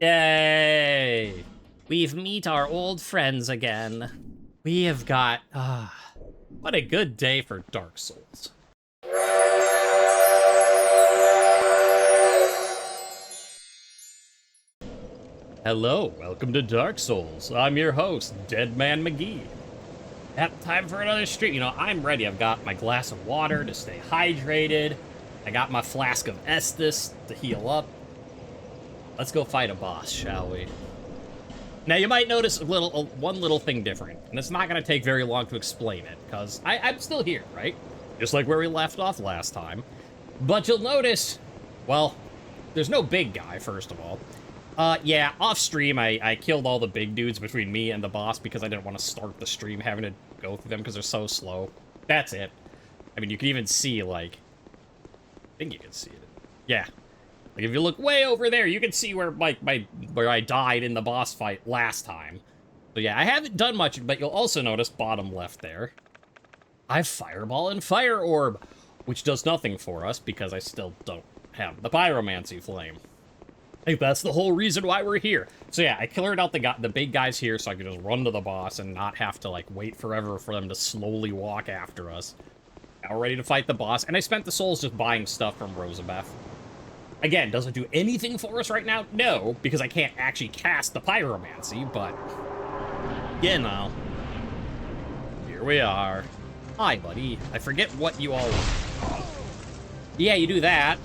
Yay! We've meet our old friends again. We have got... what a good day for Dark Souls. Hello, welcome to Dark Souls. I'm your host, Deadman McGee. Time for another stream. You know, I'm ready. I've got my glass of water to stay hydrated. I got my flask of Estus to heal up. Let's go fight a boss, shall we? Now, you might notice one little thing different, and it's not going to take very long to explain it, because I'm still here, right? Just like where we left off last time. But you'll notice, well, there's no big guy, first of all. Yeah, off stream, I killed all the big dudes between me and the boss because I didn't want to start the stream having to go through them because they're so slow. That's it. I mean, you can even see, like... I think you can see it. Yeah. Like, if you look way over there, you can see where, like, where I died in the boss fight last time. So yeah, I haven't done much, but you'll also notice bottom left there. I have Fireball and Fire Orb, which does nothing for us because I still don't have the Pyromancy Flame. I think that's the whole reason why we're here. So yeah, I cleared out the big guys here so I could just run to the boss and not have to, like, wait forever for them to slowly walk after us. Now we're ready to fight the boss, and I spent the souls just buying stuff from Rosabeth. Again, does it do anything for us right now? No, because I can't actually cast the Pyromancy, but... you know. Here we are. Hi, buddy. I forget what you all... Yeah, you do that.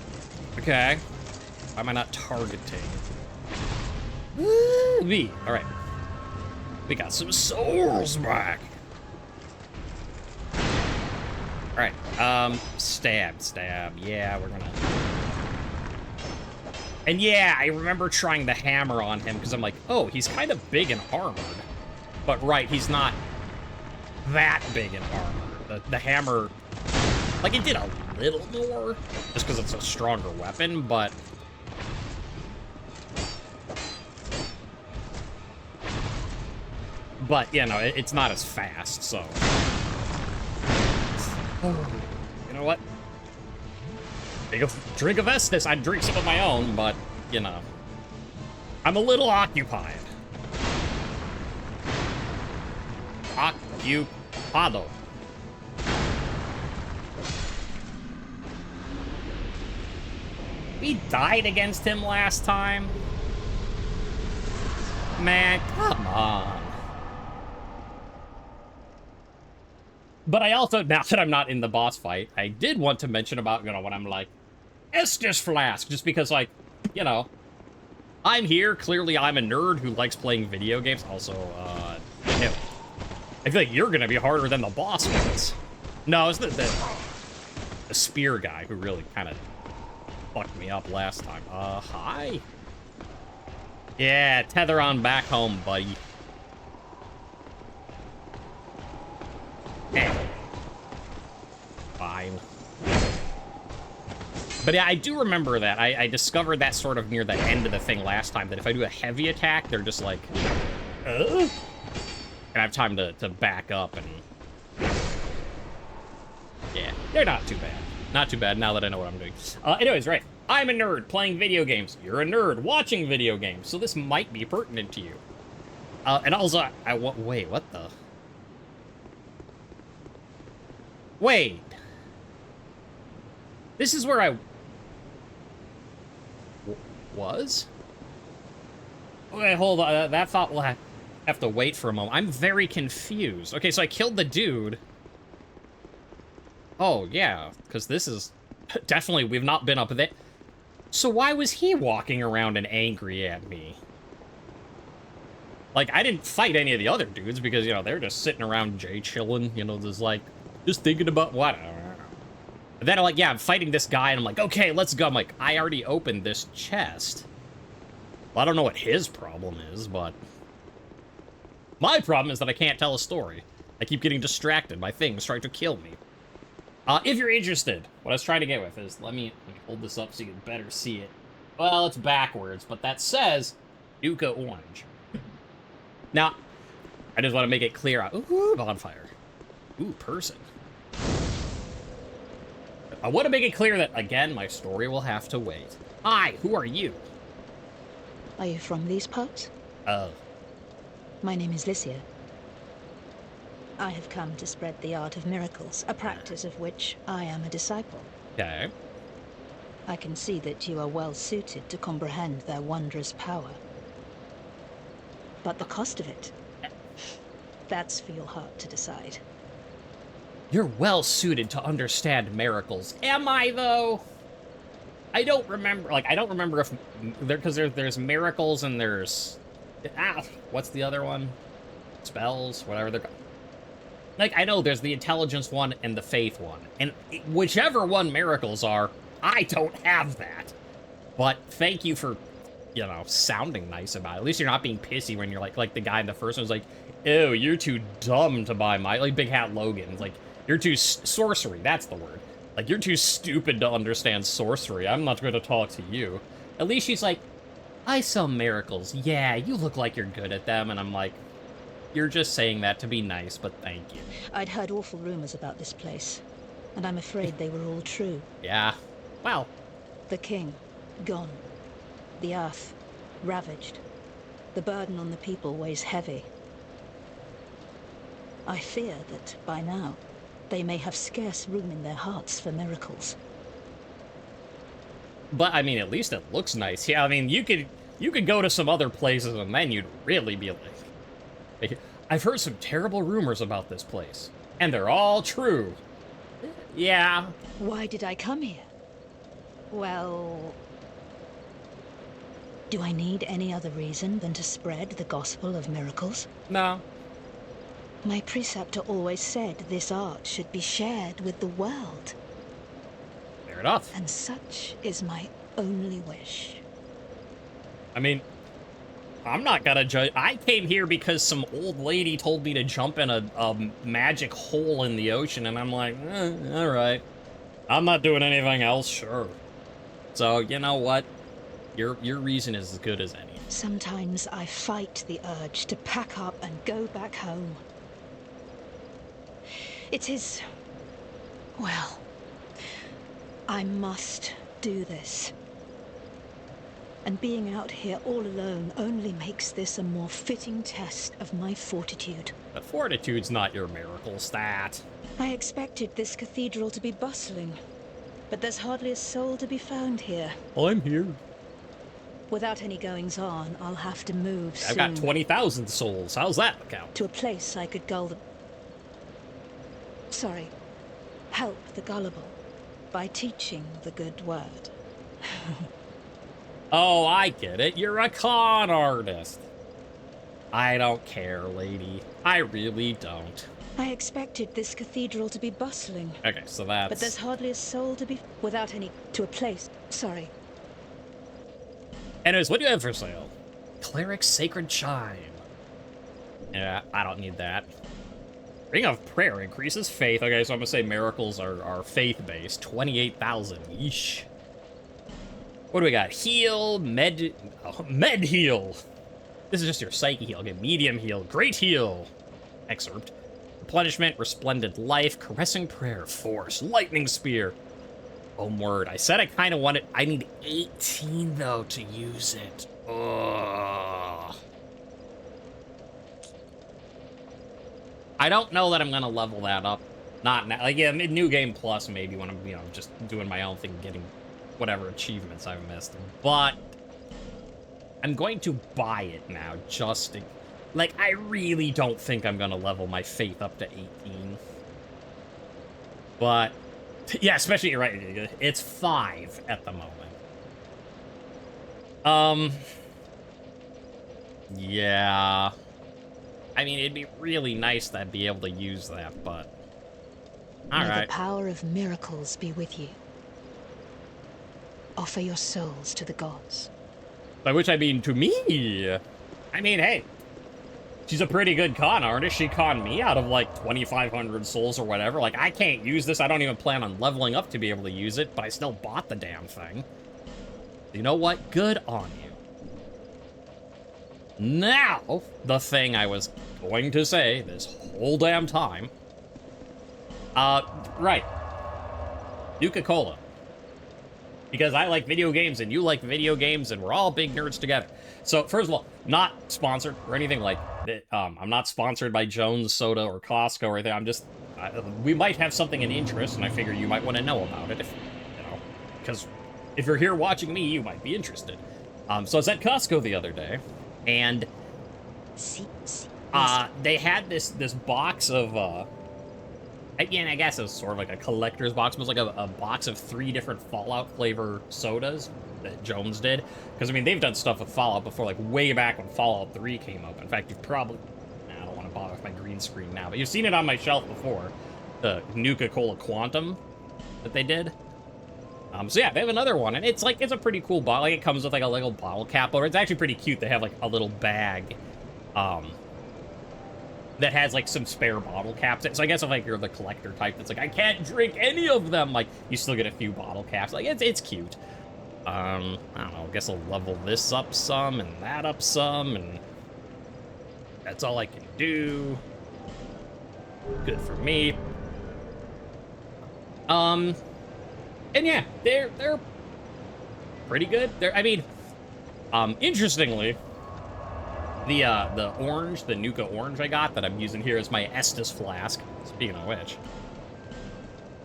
Okay. Why am I not targeting? Woo! Me. Alright. We got some souls back. Alright. Stab. Yeah, we're gonna... And yeah, I remember trying the hammer on him, because I'm like, oh, he's kind of big and armored. But right, he's not that big and armored. The hammer, like, it did a little more, just because it's a stronger weapon, but... But, you know, it's not as fast, so... You know what? Take a drink of Estus. I'd drink some of my own, but, you know. I'm a little occupied. Occupado. We died against him last time. Man, come on. But I also, now that I'm not in the boss fight, I did want to mention about, you know, when I'm like, Estus Flask, just because, like, you know, I'm here, clearly I'm a nerd who likes playing video games. Also, you know, I feel like you're gonna be harder than the boss was. No, it's the spear guy who really kind of fucked me up last time. Hi? Yeah, tether on back home, buddy. Fine. But yeah, I do remember that. I discovered that sort of near the end of the thing last time, that if I do a heavy attack, they're just like... And I have time to back up and... Yeah, they're not too bad. Not too bad now that I know what I'm doing. Anyways, right. I'm a nerd playing video games. You're a nerd watching video games, so this might be pertinent to you. And also, wait, what the... Wait. This is where I... was? Okay, hold on. That thought will have to wait for a moment. I'm very confused. Okay, so I killed the dude. Oh, yeah, because this is... Definitely, we've not been up there. So why was he walking around and angry at me? Like, I didn't fight any of the other dudes because, you know, they're just sitting around chilling, you know, just like... Just thinking about what? And then I'm like, yeah, I'm fighting this guy, and I'm like, okay, let's go. I'm like, I already opened this chest. Well, I don't know what his problem is, but... My problem is that I can't tell a story. I keep getting distracted by things trying to kill me. If you're interested, what I was trying to get with is, let me hold this up so you can better see it. Well, it's backwards, but that says Duca Orange. Now, I just want to make it clear. Ooh, bonfire. Ooh, person. I want to make it clear that, again, my story will have to wait. Hi, who are you? Are you from these parts? Oh. My name is Lycia. I have come to spread the art of miracles, a practice of which I am a disciple. Okay. I can see that you are well suited to comprehend their wondrous power. But the cost of it, that's for your heart to decide. You're well suited to understand miracles. Am I, though? I don't remember, like, I don't remember if because there's miracles and there's, what's the other one? Spells, whatever they're called. Like, I know there's the intelligence one and the faith one, and whichever one miracles are, I don't have that. But thank you for, you know, sounding nice about it. At least you're not being pissy when you're like the guy in the first one was like, ew, you're too dumb to buy my, like Big Hat Logan's, like, you're too, sorcery, that's the word. Like, you're too stupid to understand sorcery. I'm not going to talk to you. At least she's like, I sell miracles. Yeah, you look like you're good at them. And I'm like, you're just saying that to be nice, but thank you. I'd heard awful rumors about this place, and I'm afraid they were all true. Yeah. Well. The king, gone. The earth, ravaged. The burden on the people weighs heavy. I fear that, by now, they may have scarce room in their hearts for miracles. But, I mean, at least it looks nice. Yeah, I mean, you could go to some other places and then you'd really be like, I've heard some terrible rumors about this place, and they're all true. Yeah. Why did I come here? Well, do I need any other reason than to spread the gospel of miracles? No. My preceptor always said this art should be shared with the world. Fair enough. And such is my only wish. I mean, I'm not gonna judge. I came here because some old lady told me to jump in a magic hole in the ocean, and I'm like, all right. I'm not doing anything else, sure. So, you know what? Your reason is as good as any. Sometimes I fight the urge to pack up and go back home. It is... well, I must do this. And being out here all alone only makes this a more fitting test of my fortitude. But fortitude's not your miracle stat. I expected this cathedral to be bustling, but there's hardly a soul to be found here. I'm here. Without any goings-on, I'll have to move soon. I've got 20,000 souls. How's that count? To a place I could gull the... sorry. Help the gullible by teaching the good word. Oh, I get it. You're a con artist. I don't care, lady. I really don't. I expected this cathedral to be bustling. Okay, so that's... but there's hardly a soul to be... without any... to a place... sorry. Anyways, what do you have for sale? Cleric's Sacred Chime. Yeah, I don't need that. Ring of Prayer increases faith. Okay, so I'm gonna say miracles are faith-based. 28,000. Yeesh. What do we got? Heal, med heal. This is just your psyche heal. Okay, medium heal, great heal. Excerpt. Replenishment, resplendent life, caressing prayer, force, lightning spear. Word. I said I kind of wanted... I need 18, though, to use it. Ugh. I don't know that I'm going to level that up. Not now. Like, yeah, New Game Plus, maybe, when I'm, you know, just doing my own thing, getting whatever achievements I've missed. But I'm going to buy it now, just to... like, I really don't think I'm going to level my faith up to 18. But... yeah, especially, you're right, it's 5 at the moment. Yeah. I mean, it'd be really nice to be able to use that, but... alright. May the power of miracles be with you. Offer your souls to the gods. By which I mean to me. I mean, hey. She's a pretty good con artist. She conned me out of, like, 2,500 souls or whatever. Like, I can't use this. I don't even plan on leveling up to be able to use it, but I still bought the damn thing. You know what? Good on you. Now, the thing I was going to say this whole damn time. Right. Nuka-Cola. Because I like video games and you like video games and we're all big nerds together. So first of all, not sponsored or anything like that. I'm not sponsored by Jones Soda or Costco or anything. I'm just, we might have something in interest, and I figure you might want to know about it if, because if you're here watching me, you might be interested. So I was at Costco the other day, and they had this box of, again, I guess it was sort of like a collector's box. It was like a box of 3 different Fallout flavor sodas that Jones did. Because, I mean, they've done stuff with Fallout before, like way back when Fallout 3 came up. In fact, you've probably... I don't want to bother with my green screen now, but you've seen it on my shelf before. The Nuka-Cola Quantum that they did. So yeah, they have another one, and it's like, it's a pretty cool bottle. Like, it comes with like a little bottle cap, or it's actually pretty cute. They have like a little bag, that has like some spare bottle caps. So I guess if like you're the collector type that's like, I can't drink any of them, like you still get a few bottle caps. Like it's cute. I don't know, I guess I'll level this up some and that up some, and that's all I can do. Good for me. And yeah, they're pretty good. I mean, interestingly, the orange, the Nuka orange I got that I'm using here is my Estus flask. Speaking of which,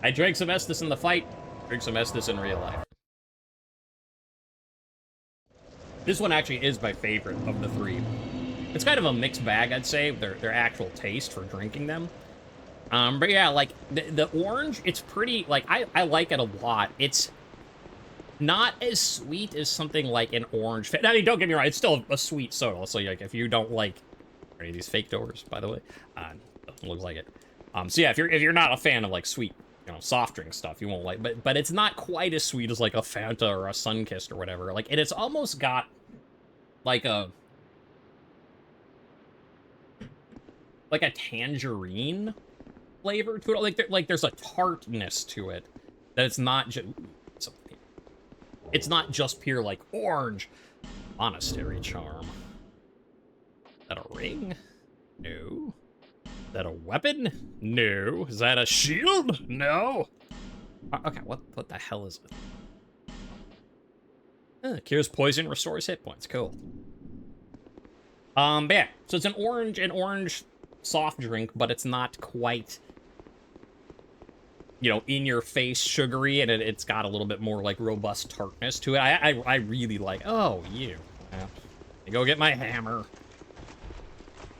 I drank some Estus in the fight, drink some Estus in real life. This one actually is my favorite of the 3. It's kind of a mixed bag, I'd say, their actual taste for drinking them. But yeah, like, the orange, it's pretty, like, I like it a lot. It's not as sweet as something like an orange. I mean, don't get me wrong, it's still a sweet soda. So, like, if you don't like... Are any of these fake doors, by the way? Looks like it. So yeah, if you're not a fan of, like, sweet, soft drink stuff, you won't like... But it's not quite as sweet as, like, a Fanta or a Sunkist or whatever. Like, and it's almost got, like a tangerine flavor to it. Like there's a tartness to it that it's not just... It's not just pure, like, orange. Monastery charm. Is that a ring? No. Is that a weapon? No. Is that a shield? No. Okay, what the hell is it? Cures poison, restores hit points. Cool. But yeah, so it's an orange soft drink, but it's not quite, in your face sugary, and it's got a little bit more like robust tartness to it. I really like. Oh, you. Yeah. I go get my hammer.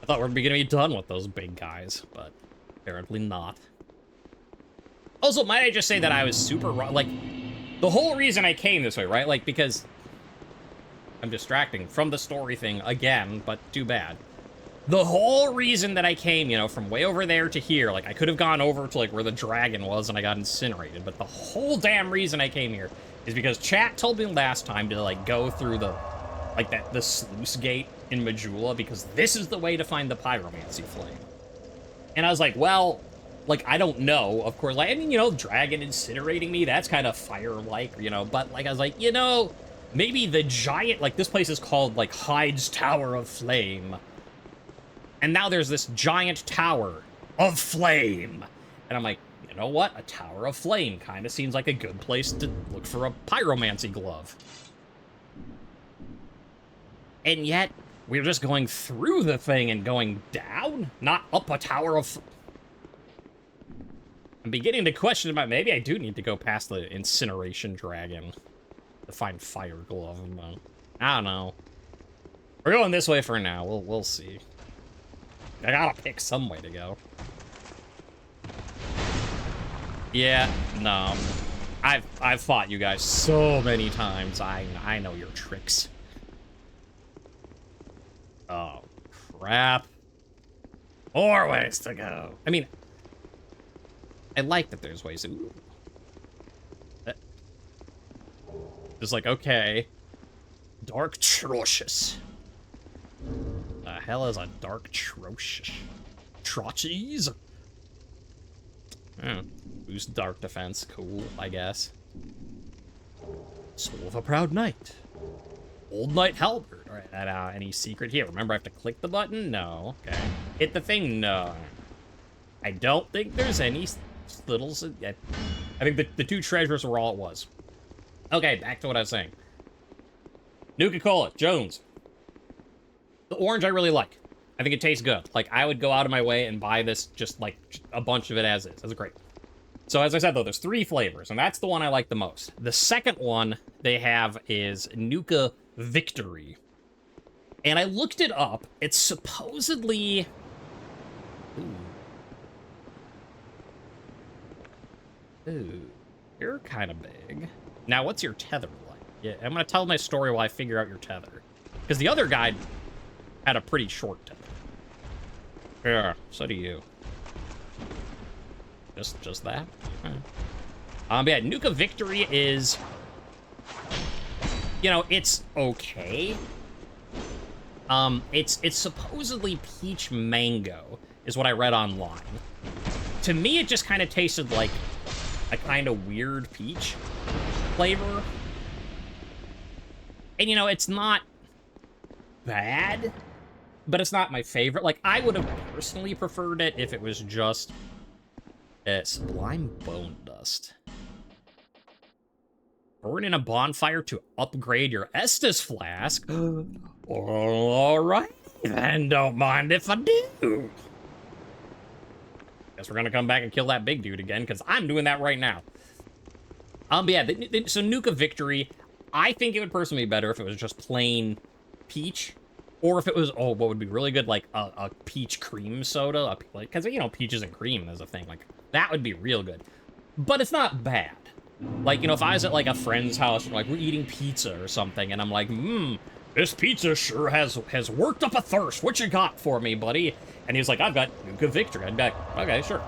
I thought we were gonna be done with those big guys, but apparently not. Also, might I just say that I was super like, the whole reason I came this way, right? Like, because I'm distracting from the story thing again, but too bad. The whole reason that I came, from way over there to here, like, I could have gone over to, like, where the dragon was and I got incinerated, but the whole damn reason I came here is because chat told me last time to, like, go through the, like, the sluice gate in Majula, because this is the way to find the pyromancy flame. And I was like, well, like, I don't know, of course. Like, I mean, dragon incinerating me, that's kind of fire-like, but, like, I was like, maybe the giant, like, this place is called, like, Heide's Tower of Flame. And now there's this giant tower of flame. And I'm like, you know what? A tower of flame kind of seems like a good place to look for a pyromancy glove. And yet, we're just going through the thing and going down, not up a tower of... I'm beginning to question about maybe I do need to go past the incineration dragon to find fire glove. I don't know. We're going this way for now. We'll see. I gotta pick some way to go. Yeah, no. I've fought you guys so many times. I know your tricks. Oh, crap. More ways to go. I mean, I like that there's ways. Ooh. Just like, okay. Dark Trocious. The hell is a dark Trocious? Troches? Boost dark defense. Cool, I guess. Soul of a Proud Knight. Old Knight Halberd. Alright, any secret here? Remember, I have to click the button? No. Okay. Hit the thing? No. I don't think there's any littles. I think the 2 treasures were all it was. Okay, back to what I was saying. Nuka-Cola, Jones. The orange I really like. I think it tastes good. Like, I would go out of my way and buy this just, like, a bunch of it as is. That's great. So, as I said, though, there's 3 flavors, and that's the one I like the most. The second one they have is Nuka Victory. And I looked it up. It's supposedly... Ooh. You're kind of big. Now, what's your tether like? Yeah, I'm going to tell my story while I figure out your tether. Because the other guy had a pretty short tether. Yeah, so do you. Just that? Yeah, Nuka Victory is... You know, it's okay. It's supposedly peach mango, is what I read online. To me, it just kind of tasted like a kind of weird peach flavor. And, you know, it's not bad, but it's not my favorite. Like, I would have personally preferred it if it was just Sublime Bone Dust. Burn in a bonfire to upgrade your Estus flask. Alright, then don't mind if I do. Guess we're gonna come back and kill that big dude again, because I'm doing that right now. But yeah, so Nuka Victory, I think it would personally be better if it was just plain peach. Or if it was, what would be really good, like a peach cream soda. Because, you know, peaches and cream is a thing. Like, that would be real good. But it's not bad. Like, you know, if I was at, like, a friend's house and, like, we're eating pizza or something, and I'm like, this pizza sure has worked up a thirst. What you got for me, buddy? And he's like, I've got Nuka Victory. I'd be like, okay, sure.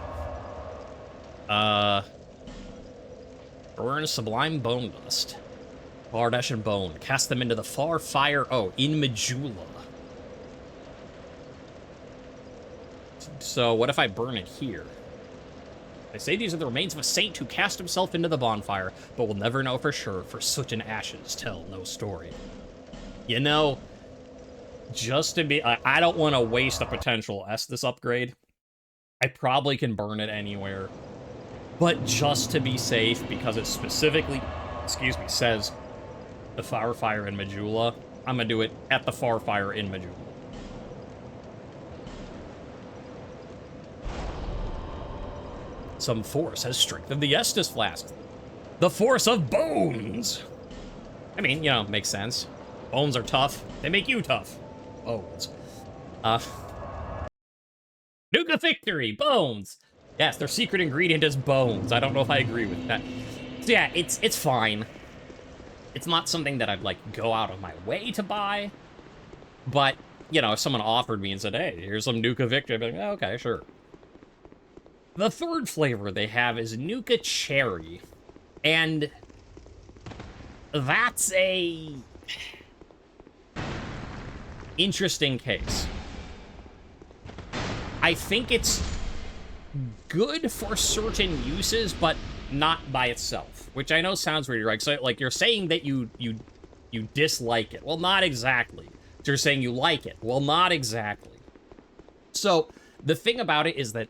Burn Sublime Bone Dust. Bardash and Bone. Cast them into the far fire. Oh, in Majula. So, what if I burn it here? They say these are the remains of a saint who cast himself into the bonfire, but we'll never know for sure, for soot and ashes tell no story. You know, just to be... I don't want to waste a potential Estus upgrade. I probably can burn it anywhere. But just to be safe, because it specifically, says the far fire in Majula, I'm going to do it at the far fire in Majula. Some force has strengthened the Estus flask. The force of bones! I mean, you know, makes sense. Bones are tough. They make you tough. Bones. Nuka Victory! Bones! Yes, their secret ingredient is bones. I don't know if I agree with that. So yeah, it's fine. It's not something that I'd, like, go out of my way to buy. But, you know, if someone offered me and said, hey, here's some Nuka Victory, I'd be like, okay, sure. The third flavor they have is Nuka Cherry. And that's a interesting case. I think it's good for certain uses, but not by itself, which I know sounds weird, right? So, like, you're saying that you dislike it. Well, not exactly. So you're saying you like it. Well, not exactly. So, the thing about it is that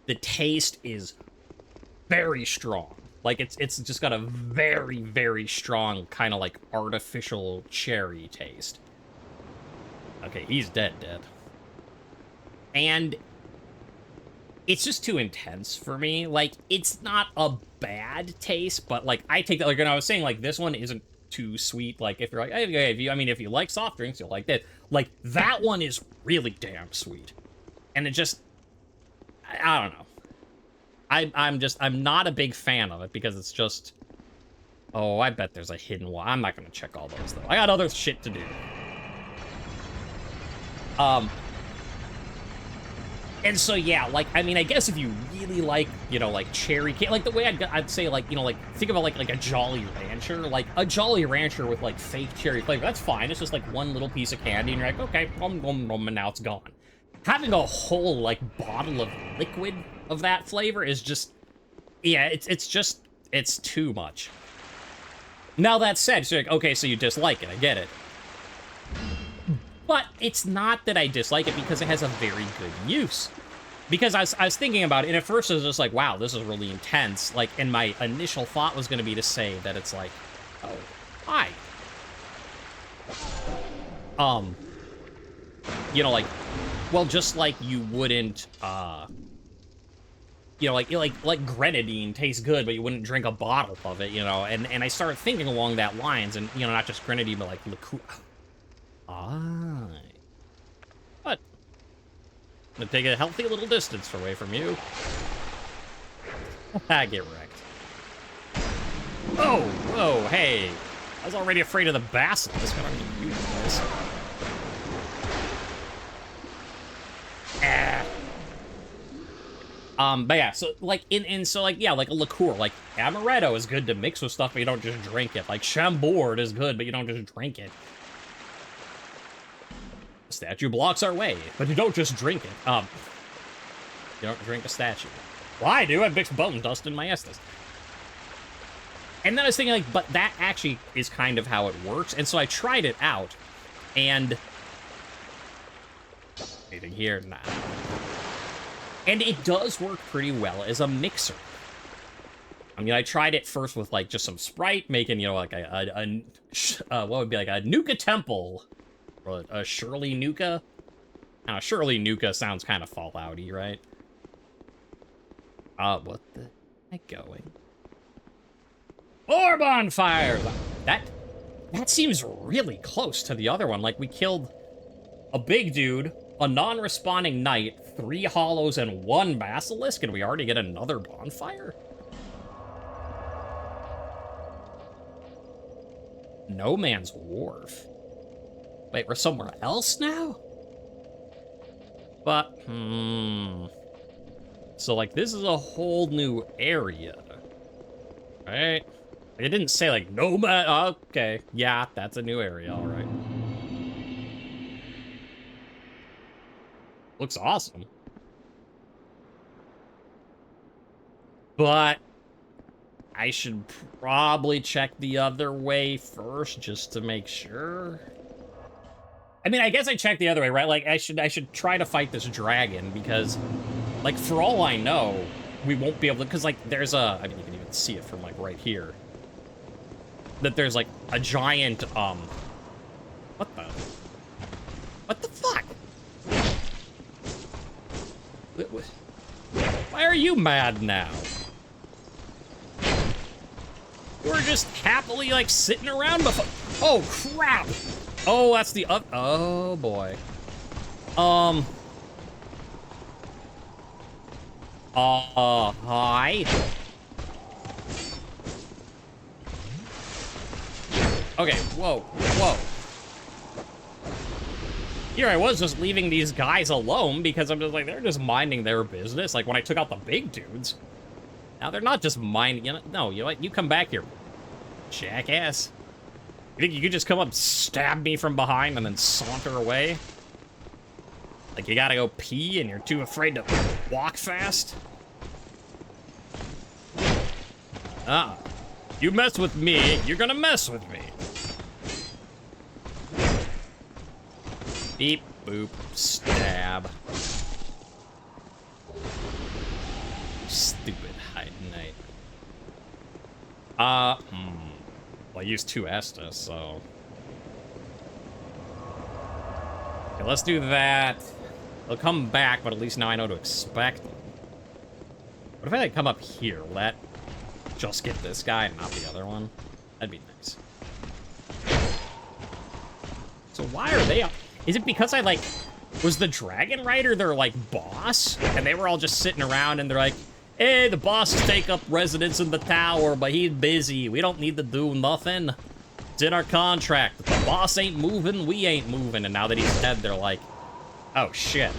the taste is very strong. Like, it's just got a very, very strong kind of, like, artificial cherry taste. Okay, he's dead. And it's just too intense for me. Like, it's not a bad taste, but, like, I take that, like, when I was saying, like, this one isn't too sweet. Like, if you're like, hey, if you like soft drinks, you'll like that. Like, that one is really damn sweet. And it just, I don't know. I'm not a big fan of it because it's just, oh, I bet there's a hidden one. I'm not going to check all those, though. I got other shit to do. And so, yeah, like, I mean, I guess if you really like, you know, like, cherry cake, like, the way I'd say, like, you know, like, think about, like a Jolly Rancher, like, a Jolly Rancher with, like, fake cherry flavor, that's fine. It's just, like, one little piece of candy, and you're like, okay, and now it's gone. Having a whole, like, bottle of liquid of that flavor is just, yeah, it's too much. Now, that said, so you're like, okay, so you dislike it, I get it. But it's not that I dislike it because it has a very good use. Because I was thinking about it, and at first I was just like, wow, this is really intense. Like, and my initial thought was going to be to say that it's like, oh, hi. You know, like, well, just like you wouldn't, you know, like grenadine tastes good, but you wouldn't drink a bottle of it, you know, and I started thinking along that lines, and, you know, not just grenadine, but like liqueur. Ah. But, I'm gonna take a healthy little distance away from you. I get wrecked. Oh, whoa, hey. I was already afraid of the basilisk. I don't even use this. But yeah, so like so like yeah, like a liqueur, like amaretto is good to mix with stuff, but you don't just drink it. Like Chambord is good, but you don't just drink it. The statue blocks our way, but you don't just drink it. You don't drink a statue. Well, I do. I mix bone dust in my Estus. And then I was thinking, like, but that actually is kind of how it works. And so I tried it out, and anything here? Nah. And it does work pretty well as a mixer. I mean, I tried it first with, like, just some Sprite, making, you know, like what would be like a Nuka Temple, or a Shirley Nuka. Now, Shirley Nuka sounds kind of Fallout-y, right? What the heck going? More bonfires! That seems really close to the other one. Like, we killed a big dude, a non-responding knight, 3 hollows, and 1 basilisk, and we already get another bonfire? No Man's Wharf. Wait, we're somewhere else now? But, so, like, this is a whole new area, right? It didn't say, like, no man. Okay, yeah, that's a new area, all right. Looks awesome. But I should probably check the other way first, just to make sure. I mean, I guess I checked the other way, right? Like, I should try to fight this dragon, because, like, for all I know, we won't be able to, because, like, there's a, I mean, you can even see it from, like, right here. That there's, like, a giant, what the fuck? Why are you mad now? You were just happily, like, sitting around before. Oh, crap! Oh, that's the up. Oh, boy. Hi? Okay, whoa. Here I was just leaving these guys alone because I'm just like, they're just minding their business. Like, when I took out the big dudes. Now they're not just minding, you know, no, you know what? You come back here, jackass. You think you could just come up, stab me from behind, and then saunter away? Like, you gotta go pee and you're too afraid to walk fast? You mess with me, you're gonna mess with me. Beep, boop, stab. Stupid Heide Knight. Well, I used 2 Estus, so. Okay, let's do that. They'll come back, but at least now I know to expect them. What if I come up here? Just get this guy and not the other one? That'd be nice. So why are they up? Is it because I, like, was the Dragonrider their, like, boss? And they were all just sitting around and they're like, hey, the boss take up residence in the tower, but he's busy. We don't need to do nothing. It's in our contract. If the boss ain't moving, we ain't moving. And now that he's dead, they're like, oh, shit.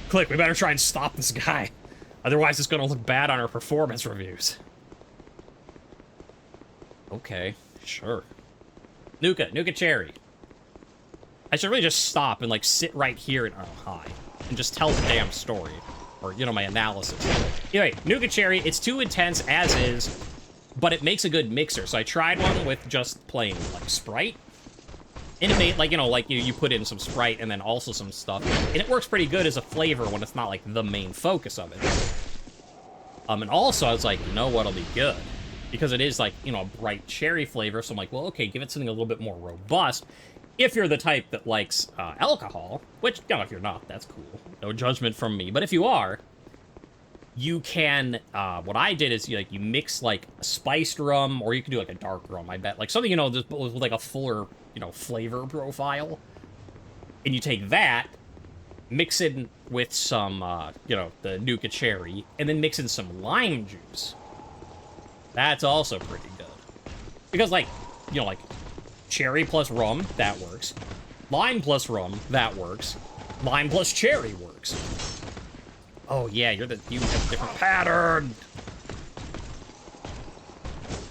Click, we better try and stop this guy. Otherwise, it's gonna look bad on our performance reviews. Okay, sure. Nuka Cherry. I should really just stop and, like, sit right here and, hi, and just tell the damn story. Or, you know, my analysis. Anyway, Nuka Cherry, it's too intense as is, but it makes a good mixer. So I tried one with just plain, like, Sprite. And it made, like, you know, like, you put in some Sprite and then also some stuff. And it works pretty good as a flavor when it's not, like, the main focus of it. And also, I was like, you know what'll be good? Because it is, like, you know, a bright cherry flavor. So I'm like, well, okay, give it something a little bit more robust. If you're the type that likes alcohol, which, you know, if you're not, that's cool. No judgment from me. But if you are, you can, what I did is you mix like a spiced rum, or you can do like a dark rum, I bet. Like something, you know, just with like a fuller, you know, flavor profile. And you take that, mix it with some, you know, the Nuka cherry, and then mix in some lime juice. That's also pretty good. Because, like, you know, like, cherry plus rum, that works. Lime plus rum, that works. Lime plus cherry works. Oh, yeah, you have a different pattern.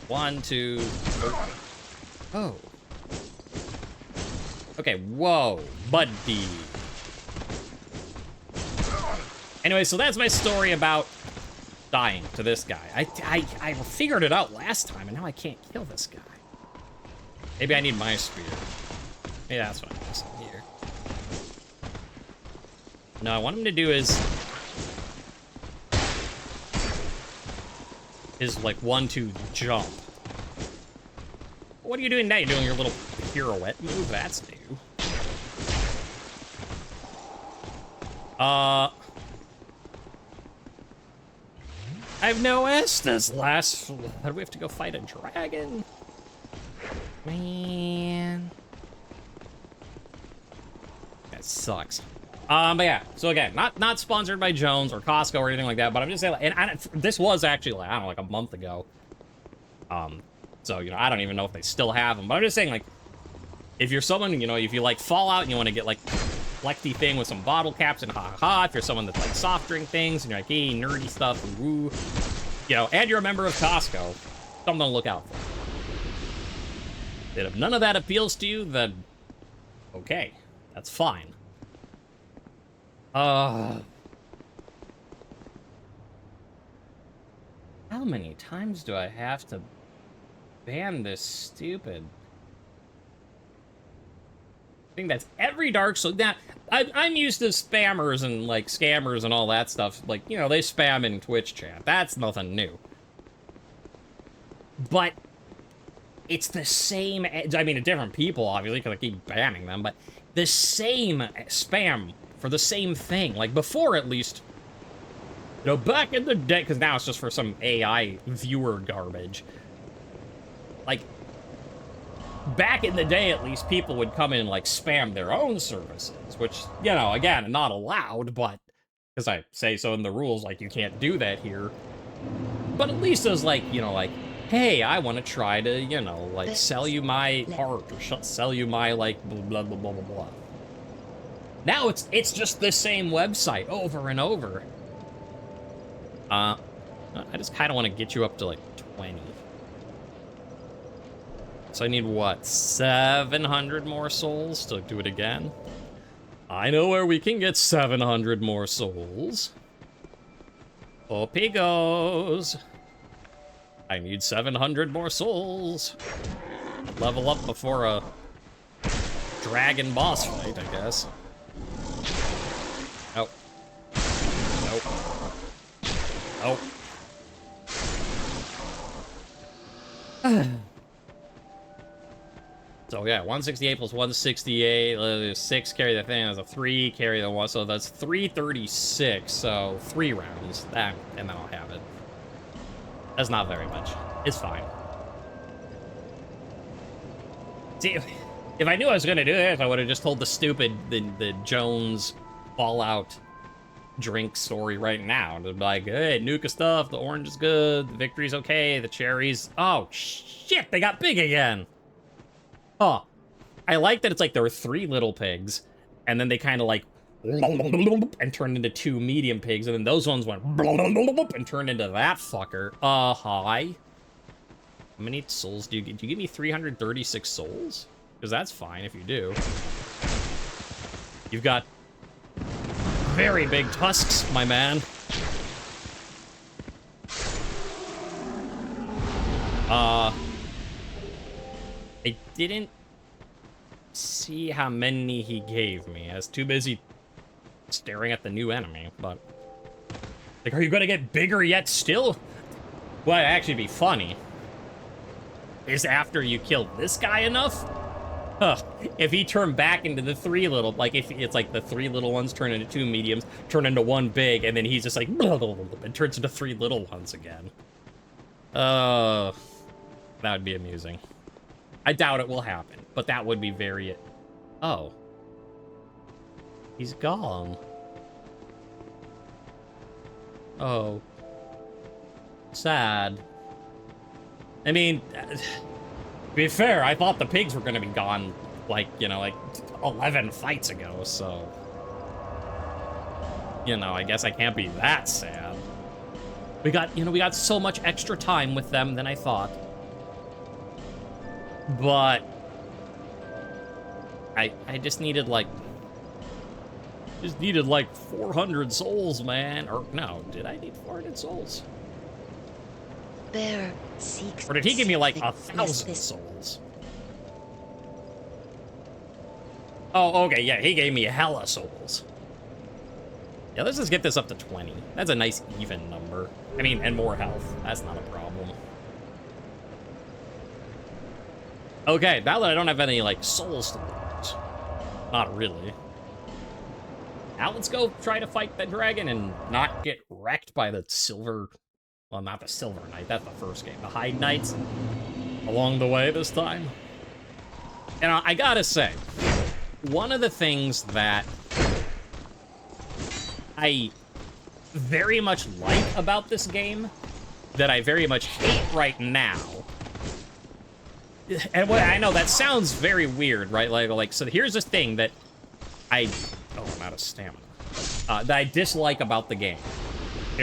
1, 2, 3. Oh. Okay, whoa, buddy. Anyway, so that's my story about dying to this guy. I figured it out last time, and now I can't kill this guy. Maybe I need my spear. Maybe that's what I'm missing here. No, I want him to do is like 1, 2 jump. What are you doing now? You're doing your little pirouette move? That's new. I have no Estus. How do we have to go fight a dragon? Man. That sucks. But yeah, so again, not sponsored by Jones or Costco or anything like that, but I'm just saying, and this was actually, like, I don't know, like a month ago. So, you know, I don't even know if they still have them, but I'm just saying, like, if you're someone, you know, if you like Fallout and you want to get, like, collecty thing with some bottle caps and ha-ha-ha, if you're someone that's like soft drink things and you're like, hey, nerdy stuff, woo, you know, and you're a member of Costco, something to look out for. And if none of that appeals to you, then okay, that's fine. How many times do I have to ban this stupid? I think that's every Dark Souls. Now, I'm used to spammers and, like, scammers and all that stuff. Like, you know, they spam in Twitch chat. That's nothing new. But it's the same, I mean, different people, obviously, because I keep banning them, but the same spam for the same thing. Like, before, at least, you know, back in the day, because now it's just for some AI viewer garbage. Like, back in the day, at least, people would come in and, like, spam their own services, which, you know, again, not allowed, but, because I say so in the rules, like, you can't do that here. But at least it was like, you know, like, hey, I want to try to, you know, like, sell you my art, or sell you my, like, blah, blah, blah, blah, blah. Now it's just the same website over and over. I just kind of want to get you up to, like, 20. So I need, what, 700 more souls to do it again? I know where we can get 700 more souls. Up he goes. I need 700 more souls. Level up before a dragon boss fight, I guess. Nope. Nope. Nope. So yeah, 168 plus 168, 6 carry the thing, that's a 3 carry the one, so that's 336, so 3 rounds, that, and then I'll have it. That's not very much. It's fine. See, if I knew I was gonna do this, I would have just told the Jones Fallout drink story right now. They'd be like, hey, Nuka stuff, the orange is good, the victory's okay, the cherries, oh shit, they got big again! Oh, I like that it's like there were 3 little pigs, and then they kind of like and turned into 2 medium pigs, and then those ones went and turned into that fucker. Hi. How many souls do you get? Do you give me 336 souls? Because that's fine if you do. You've got very big tusks, my man. I didn't see how many he gave me. I was too busy staring at the new enemy, but... Like, are you gonna get bigger yet still? What'd actually be funny is after you kill this guy enough, Huh. If he turned back into the three little, like if it's like the three little ones turn into two mediums, turn into one big, and then he's just like, and turns into three little ones again. That would be amusing. I doubt it will happen, but that would be very... Oh. He's gone. Oh. Sad. I mean... To be fair, I thought the pigs were going to be gone, like, you know, like 11 fights ago, so... You know, I guess I can't be that sad. We got so much extra time with them than I thought. But... I just needed, like... 400 souls, man. Or, no, did I need 400 souls? Bear seeks. Or did he give me like 1,000 souls? Oh, okay, yeah, he gave me hella souls. Yeah, let's just get this up to 20. That's a nice even number. I mean, and more health. That's not a problem. Okay, now that I don't have any, like, souls to lose. Not really. Now let's go try to fight the dragon and not get wrecked by the silver... Well, not the Silver Knight, that's the first game. The Heide Knights along the way this time. And I gotta say, one of the things that I very much like about this game, that I very much hate right now, and what I know that sounds very weird, right? Like so here's this thing that I'm out of stamina. That I dislike about the game.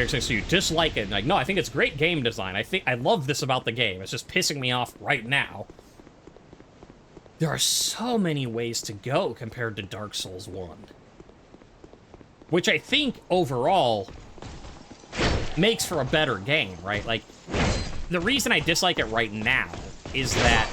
So you dislike it, like, no, I think it's great game design. I love this about the game. It's just pissing me off right now. There are so many ways to go compared to Dark Souls 1. Which I think, overall, makes for a better game, right? Like, the reason I dislike it right now is that...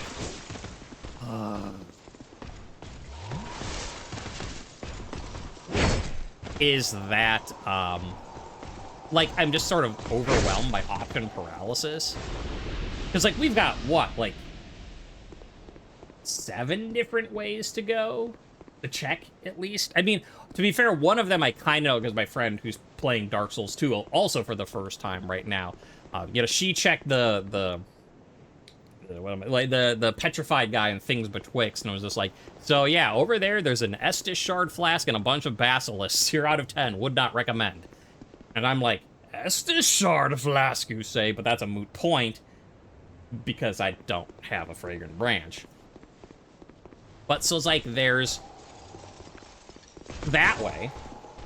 like, I'm just sort of overwhelmed by option paralysis. Because, like, we've got, what, like, 7 different ways to go? To check, at least? I mean, to be fair, one of them I kind of know, because my friend who's playing Dark Souls 2 also for the first time right now, you know, she checked the petrified guy and things betwixt, and it was just like, so yeah, over there's an Estus shard flask and a bunch of basilisks. 0 out of 10, would not recommend. And I'm like, Estus shard flask, you say, but that's a moot point, because I don't have a fragrant branch. But so it's like, there's that way.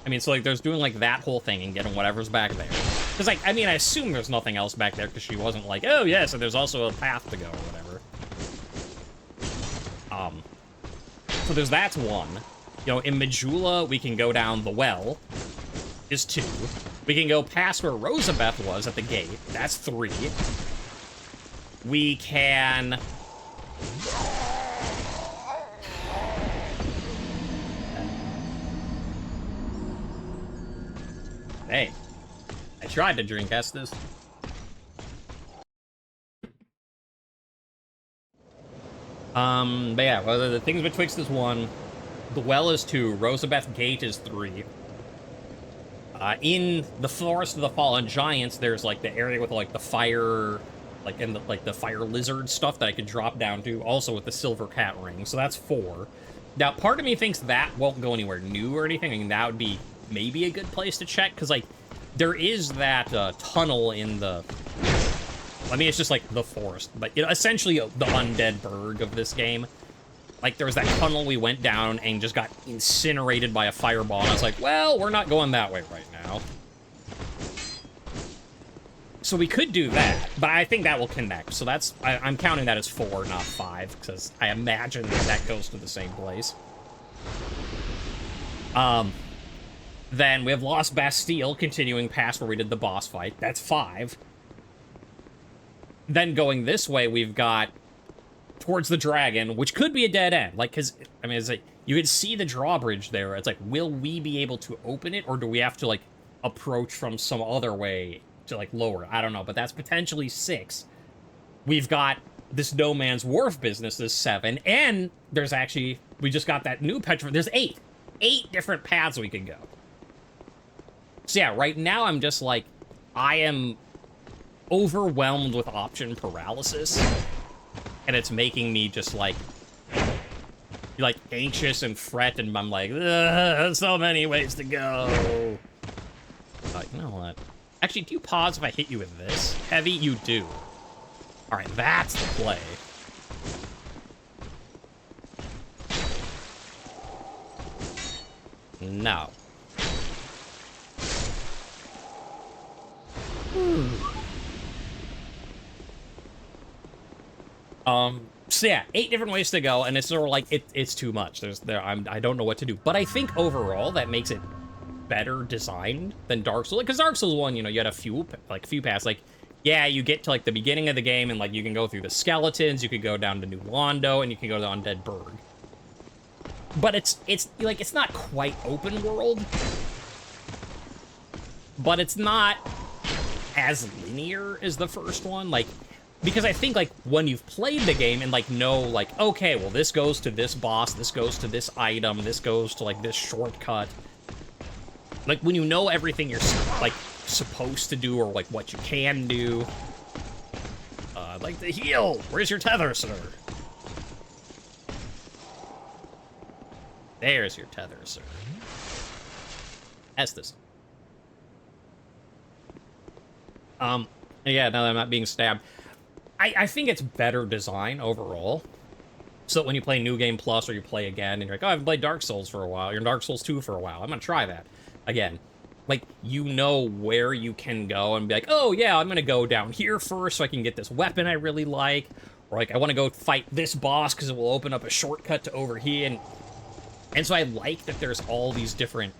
I mean, so like, there's doing like that whole thing and getting whatever's back there. Because like, I mean, I assume there's nothing else back there, because she wasn't like, oh yeah, so there's also a path to go or whatever. So there's that's 1. You know, in Majula, we can go down the well, is 2. We can go past where Rosabeth was at the gate, that's 3. We can... Hey, I tried to drink Estus. But yeah, well, the things betwixt is 1. The well is 2. Rosabeth Gate is 3. In the Forest of the Fallen Giants, there's like the area with like the fire, like and the fire lizard stuff that I could drop down to, also with the silver cat ring. So that's 4. Now, part of me thinks that won't go anywhere new or anything. I mean, that would be maybe a good place to check, because like there is that tunnel in the... I mean, it's just like the forest, but you know, essentially the undead burg of this game. Like, there was that tunnel we went down and just got incinerated by a fireball, and I was like, well, we're not going that way right now. So we could do that, but I think that will connect. So that's, I'm counting that as 4, not 5, because I imagine that goes to the same place. Then we have Lost Bastille, continuing past where we did the boss fight. That's 5. Then going this way, we've got towards the dragon, which could be a dead end. Like, because, I mean, it's like, you can see the drawbridge there. It's like, will we be able to open it, or do we have to, like, approach from some other way to, like, lower it? I don't know, but that's potentially 6. We've got this No Man's Wharf business is 7, and there's actually, we just got that new Petra, there's 8. 8 different paths we can go. So yeah, right now I'm just like, I am overwhelmed with option paralysis, and it's making me just like anxious and fret, and I'm like, so many ways to go. You know what? Actually, do you pause if I hit you with this? Heavy, you do. All right, that's the play. No. So yeah, 8 different ways to go, and it's sort of like, it's too much. I don't know what to do. But I think overall, that makes it better designed than Dark Souls. Because Dark Souls 1, you know, you had a few paths. Like, yeah, you get to, like, the beginning of the game, and, like, you can go through the skeletons, you could go down to New Londo, and you can go to Undead Burg. But it's not quite open world. But it's not as linear as the first one. Like, because I think, like, when you've played the game and, like, know, like, okay, well, this goes to this boss, this goes to this item, this goes to, like, this shortcut. Like, when you know everything you're, like, supposed to do, or, like, what you can do. I'd like to heal! Where's your tether, sir? There's your tether, sir. Estes. Yeah, now that I'm not being stabbed. I think it's better design overall. So when you play New Game Plus or you play again and you're like, oh, I haven't played Dark Souls for a while. You're in Dark Souls 2 for a while. I'm gonna try that. Again, like, you know where you can go and be like, oh, yeah, I'm gonna go down here first so I can get this weapon I really like. Or, like, I want to go fight this boss because it will open up a shortcut to over here. And so I like that there's all these different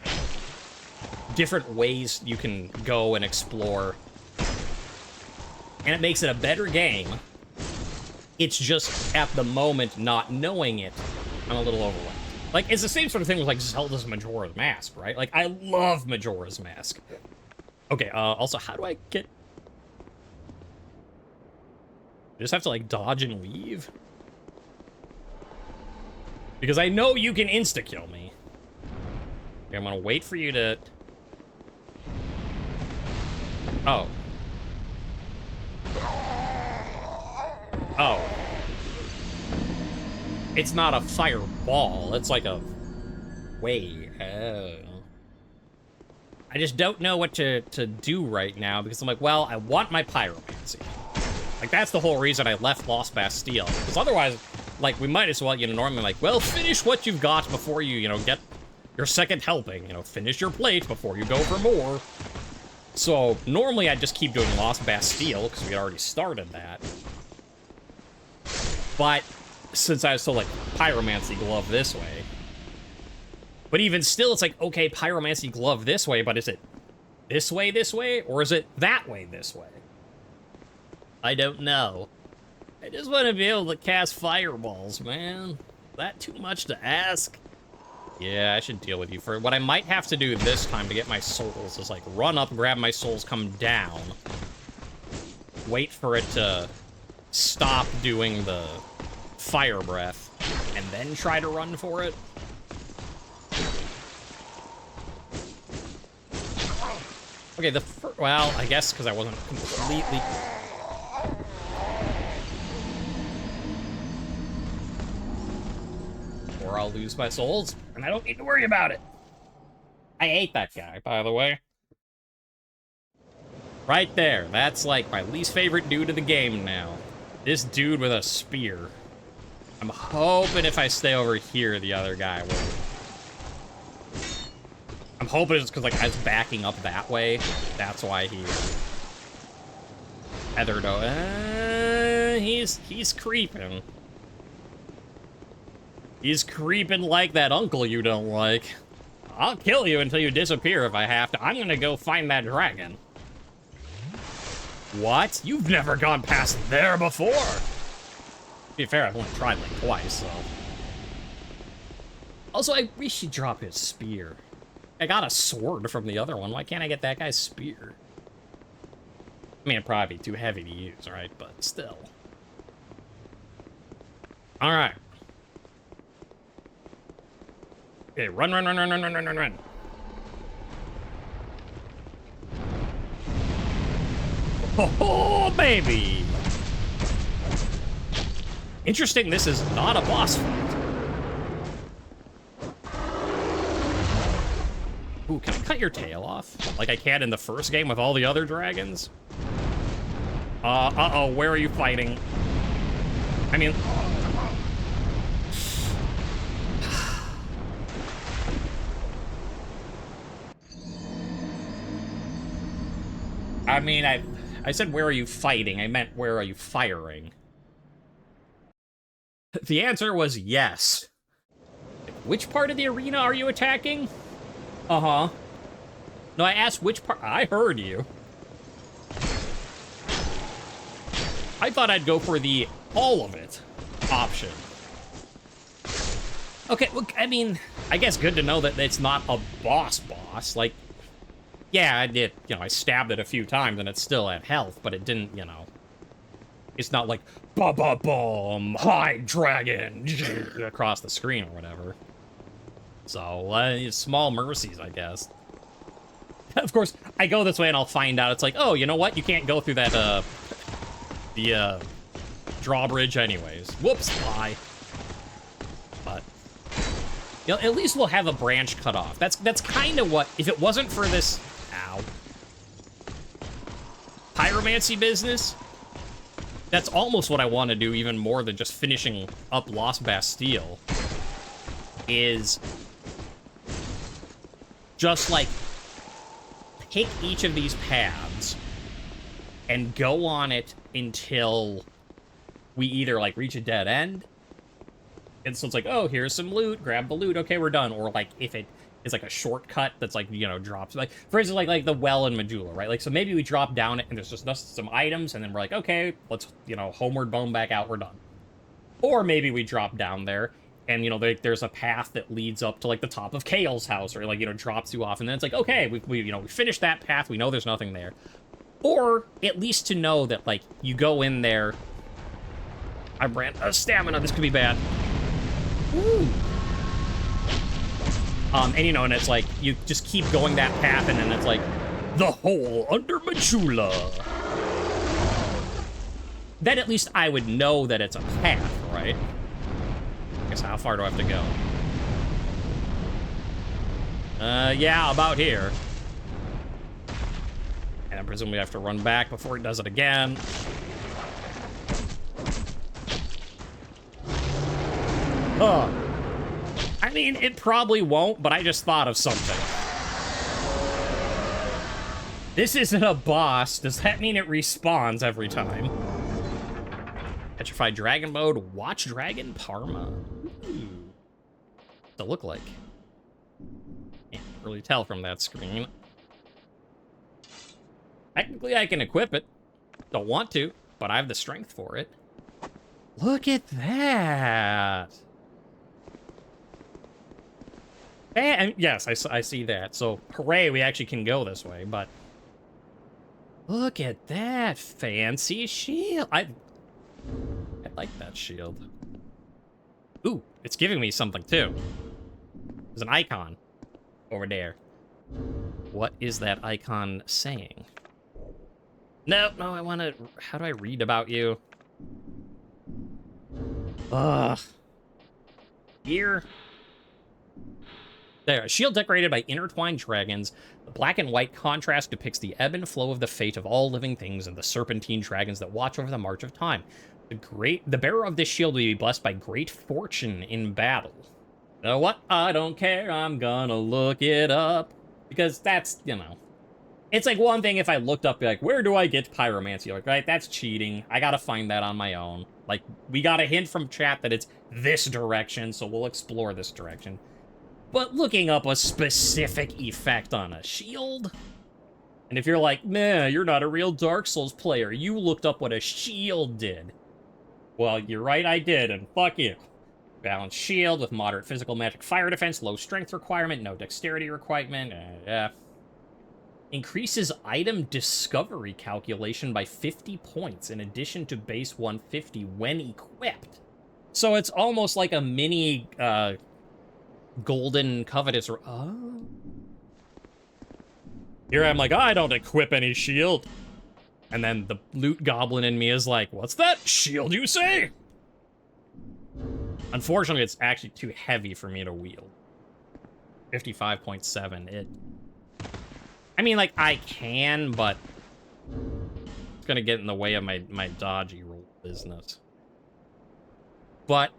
ways you can go and explore. And it makes it a better game. It's just, at the moment, not knowing it, I'm a little overwhelmed. Like, it's the same sort of thing with, like, Zelda's Majora's Mask, right? Like, I love Majora's Mask. Okay, also, how do I get... I just have to, like, dodge and leave? Because I know you can insta-kill me. Okay, I'm gonna wait for you to... Oh. Oh. It's not a fireball, it's like a wave. Oh. I just don't know what to do right now, because I'm like, well, I want my pyromancy. Like, that's the whole reason I left Lost Bastille. Because otherwise, like, we might as well, you know, normally, like, well, finish what you've got before you, you know, get your second helping. You know, finish your plate before you go for more. So, normally I'd just keep doing Lost Bastille, because we already started that. But, since I was so, like, Pyromancy Glove this way. But even still, it's like, okay, Pyromancy Glove this way, but is it this way, or is it that way this way? I don't know. I just want to be able to cast fireballs, man. Is that too much to ask? Yeah, I should deal with you for what I might have to do this time to get my souls is, like, run up, grab my souls, come down. Wait for it to stop doing the fire breath, and then try to run for it. Okay, well, I guess because I wasn't completely... Or I'll lose my souls, and I don't need to worry about it. I hate that guy, by the way. Right there. That's, like, my least favorite dude of the game now. This dude with a spear. I'm hoping if I stay over here, the other guy will... I'm hoping it's because, like, I was backing up that way. That's why he... Heathered over. He's creeping. He's creeping like that uncle you don't like. I'll kill you until you disappear if I have to. I'm gonna go find that dragon. What? You've never gone past there before! To be fair, I've only tried like twice, so... Also, I wish he'd drop his spear. I got a sword from the other one. Why can't I get that guy's spear? I mean, it'd probably be too heavy to use, right? But still. All right. Okay, run, run, run, run, run, run, run, run, run. Oh, baby! Interesting, this is not a boss fight. Ooh, can I cut your tail off? Like I can in the first game with all the other dragons? Uh-oh, where are you fighting? I mean... I said, where are you fighting? I meant, where are you firing? The answer was yes. Which part of the arena are you attacking? Uh-huh. No, I asked which part. I heard you. I thought I'd go for the all of it option. Okay, look, I mean, I guess good to know that it's not a boss. Like, yeah, I did, you know, I stabbed it a few times and it's still at health, but it didn't, you know, it's not like, ba-ba-boom, high dragon, across the screen or whatever. So, small mercies, I guess. Of course, I go this way and I'll find out, it's like, oh, you know what, you can't go through that, the drawbridge anyways. Whoops, lie. But, you know, at least we'll have a branch cut off. That's kind of what, if it wasn't for this, ow, pyromancy business, that's almost what I want to do, even more than just finishing up Lost Bastille, is just, like, pick each of these paths and go on it until we either, like, reach a dead end, and so it's like, oh, here's some loot, grab the loot, okay, we're done, or, like, if it is, like, a shortcut that's, like, you know, drops, like, for instance, like the well in Majula, right? Like, so maybe we drop down it, and there's just some items, and then we're like, okay, let's, you know, homeward bone back out, we're done. Or maybe we drop down there, and, you know, there's a path that leads up to, like, the top of Kale's house, or, like, you know, drops you off, and then it's like, okay, we you know, we finished that path, we know there's nothing there. Or, at least to know that, like, you go in there, I ran stamina, this could be bad. Woo! And, you know, and it's like, you just keep going that path, and then it's like, the hole under Majula. Then at least I would know that it's a path, right? I guess how far do I have to go? Yeah, about here. And I presume we have to run back before it does it again. Oh. I mean, it probably won't, but I just thought of something. This isn't a boss. Does that mean it respawns every time? Petrified Dragon mode. Watch Dragon Parma. Ooh. What's it look like? Can't really tell from that screen. Technically, I can equip it. Don't want to, but I have the strength for it. Look at that. And yes, I see that. So, hooray, we actually can go this way, but... Look at that fancy shield. I like that shield. Ooh, it's giving me something, too. There's an icon over there. What is that icon saying? No, I want to... How do I read about you? Ugh. Here... There, a shield decorated by intertwined dragons. The black and white contrast depicts the ebb and flow of the fate of all living things and the serpentine dragons that watch over the march of time. The bearer of this shield will be blessed by great fortune in battle. You know what? I don't care. I'm gonna look it up. Because that's, you know... It's like one thing if I looked up, like, where do I get pyromancy? Like, right, that's cheating. I gotta find that on my own. Like, we got a hint from chat that it's this direction, so we'll explore this direction. But looking up a specific effect on a shield? And if you're like, meh, you're not a real Dark Souls player, you looked up what a shield did. Well, you're right, I did, and fuck you. Balanced shield with moderate physical magic fire defense, low strength requirement, no dexterity requirement, Increases item discovery calculation by 50 points in addition to base 150 when equipped. So it's almost like a mini golden covetous. Oh. Here I'm like, I don't equip any shield. And then the loot goblin in me is like, what's that shield you say? Unfortunately, it's actually too heavy for me to wield. 55.7. I mean, like, I can, but it's gonna get in the way of my dodgy roll business. But,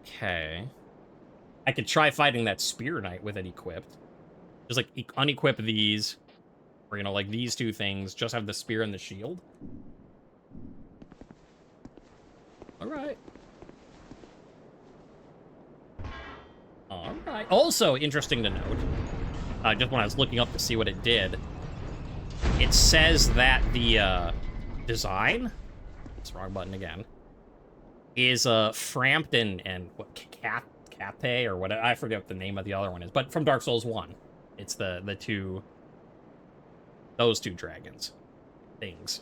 okay. I could try fighting that Spear Knight with it equipped. Just, like, unequip these. Or, you know, like, these two things. Just have the spear and the shield. Alright. Alright. Also, interesting to note, just when I was looking up to see what it did, it says that the, design, it's the wrong button again, is, Frampton and, what, Capte, or what, I forget what the name of the other one is, but from Dark Souls 1. It's the two, those two dragons. Things.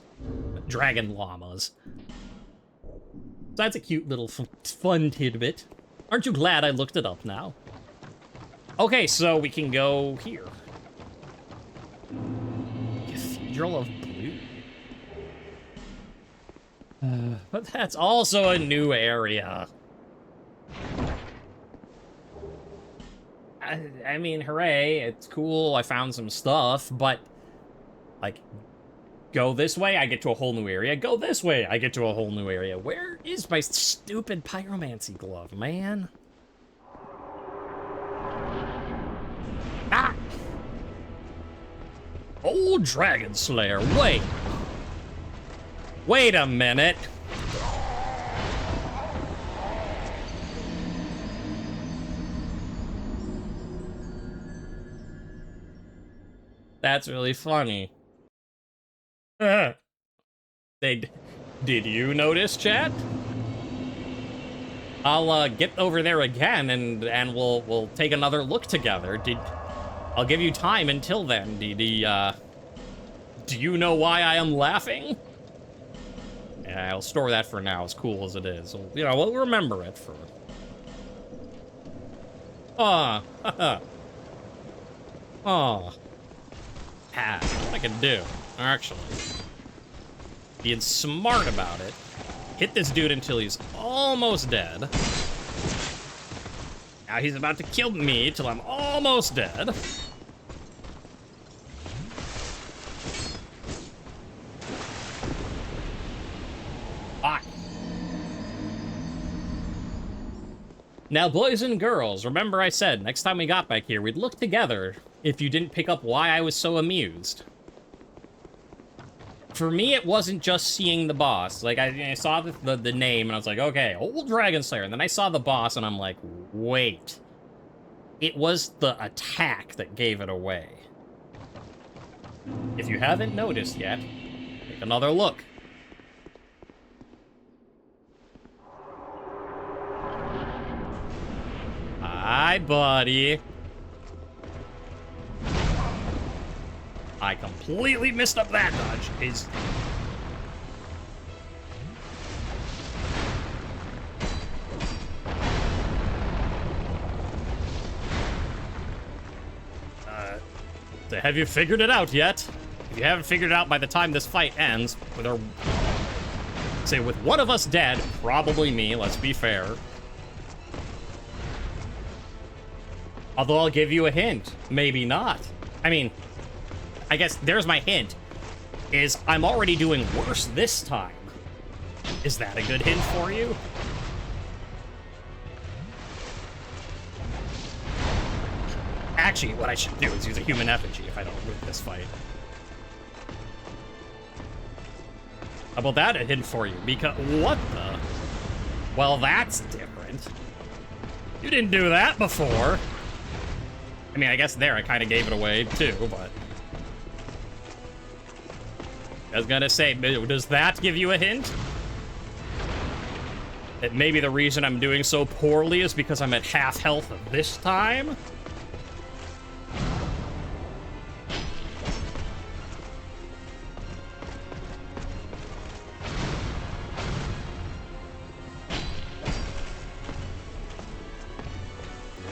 Dragon llamas. So that's a cute little fun tidbit. Aren't you glad I looked it up now? Okay, so we can go here. Cathedral of Blue. But that's also a new area. I mean, hooray, it's cool, I found some stuff, but, like, go this way, I get to a whole new area. Go this way, I get to a whole new area. Where is my stupid pyromancy glove, man? Ah! Old Dragon Slayer, wait. Wait a minute. That's really funny. Did you notice, chat? I'll get over there again and we'll take another look together. I'll give you time until then. Do you know why I am laughing? Yeah, I'll store that for now, as cool as it is. You know, we'll remember it for... Aw, haha. Aw. What I can do, actually, being smart about it, hit this dude until he's almost dead. Now he's about to kill me till I'm almost dead. Fuck. Now, boys and girls, remember I said next time we got back here, we'd look together if you didn't pick up why I was so amused. For me, it wasn't just seeing the boss. Like, I saw the name, and I was like, okay, Old Dragon Slayer. And then I saw the boss, and I'm like, wait. It was the attack that gave it away. If you haven't noticed yet, take another look. Hi, buddy. I completely missed up that dodge. So have you figured it out yet? If you haven't figured it out by the time this fight ends, with one of us dead, probably me, let's be fair. Although I'll give you a hint. Maybe not. I mean, I guess there's my hint, is I'm already doing worse this time. Is that a good hint for you? Actually, what I should do is use a human effigy if I don't win this fight. How about that a hint for you? Because, what the? Well, that's different. You didn't do that before. I mean, I guess there I kind of gave it away too, but... I was gonna say, does that give you a hint? That maybe the reason I'm doing so poorly is because I'm at half health this time?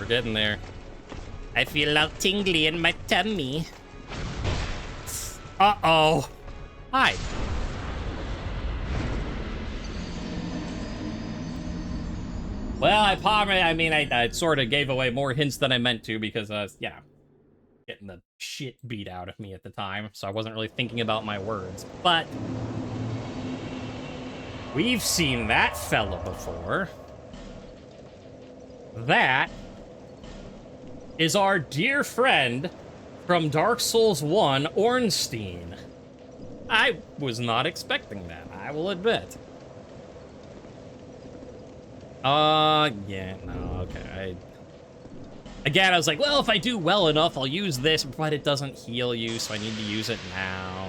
We're getting there. I feel all tingly in my tummy. Uh-oh. Hi. Well, I sort of gave away more hints than I meant to because, yeah, getting the shit beat out of me at the time, so I wasn't really thinking about my words. But we've seen that fella before. That is our dear friend from Dark Souls 1, Ornstein. I was not expecting that, I will admit. Yeah, no, okay. Again, I was like, well, if I do well enough, I'll use this, but it doesn't heal you, so I need to use it now.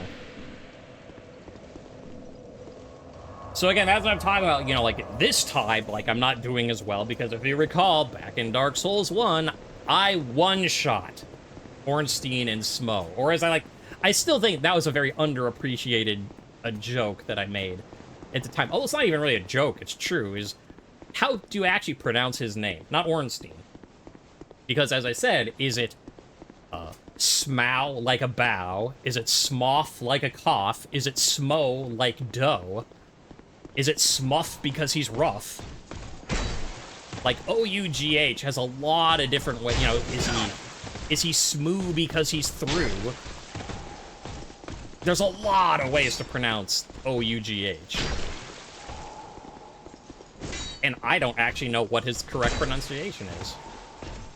So again, that's what I'm talking about, you know, like, this time, like, I'm not doing as well, because if you recall, back in Dark Souls 1, I one-shot Ornstein and Smo. Or as I still think that was a very underappreciated joke that I made at the time. Oh, it's not even really a joke, it's true, is how do you actually pronounce his name? Not Ornstein. Because, as I said, is it smow like a bow? Is it smoff like a cough? Is it smo like dough? Is it smuff because he's rough? Like, O-U-G-H has a lot of different ways, you know, is he smoo because he's through? There's a lot of ways to pronounce O-U-G-H. And I don't actually know what his correct pronunciation is.